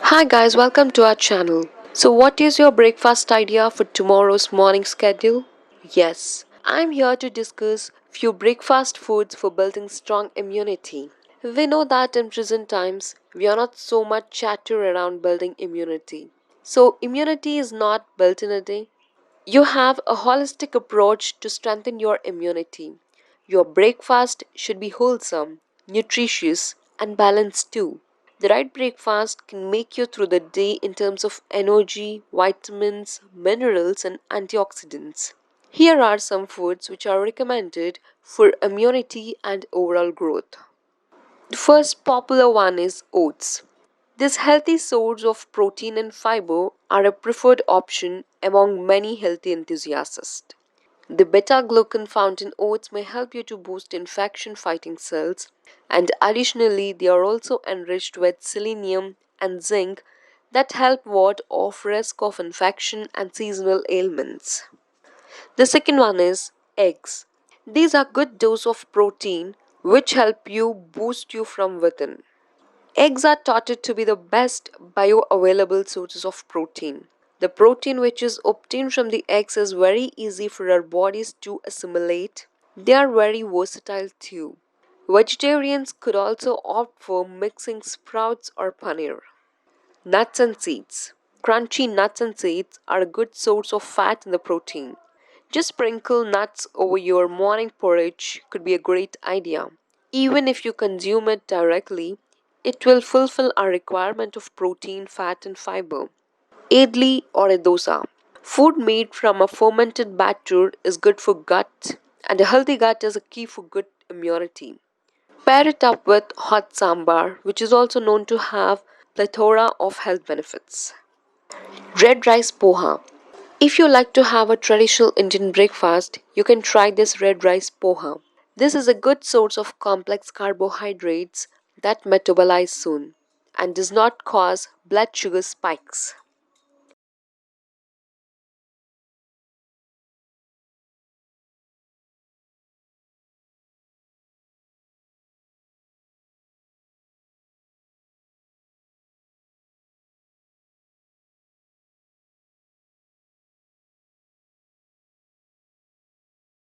Hi guys, welcome to our channel. So, what is your breakfast idea for tomorrow's morning schedule? Yes, I'm here to discuss few breakfast foods for building strong immunity. We know that in present times, we are not so much chatter around building immunity. So, immunity is not built in a day. You have a holistic approach to strengthen your immunity. Your breakfast should be wholesome, nutritious, and balanced too. The right breakfast can make you through the day in terms of energy, vitamins, minerals, and antioxidants. Here are some foods which are recommended for immunity and overall growth. The first popular one is oats. This healthy source of protein and fiber are a preferred option among many healthy enthusiasts. The beta glucan found in oats may help you to boost infection fighting cells, and additionally, they are also enriched with selenium and zinc that help ward off risk of infection and seasonal ailments. The second one is eggs. These are good dose of protein which help you boost you from within. Eggs are touted to be the best bioavailable sources of protein. The protein which is obtained from the eggs is very easy for our bodies to assimilate. They are very versatile too. Vegetarians could also opt for mixing sprouts or paneer. Nuts and seeds. Crunchy nuts and seeds are a good source of fat in the protein. Just sprinkle nuts over your morning porridge could be a great idea. Even if you consume it directly, it will fulfill our requirement of protein, fat, and fiber. Idli or a dosa. Food made from a fermented batter is good for gut, and a healthy gut is a key for good immunity. Pair it up with hot sambar, which is also known to have plethora of health benefits. Red rice poha. If you like to have a traditional Indian breakfast, you can try this red rice poha. This is a good source of complex carbohydrates that metabolize soon and does not cause blood sugar spikes.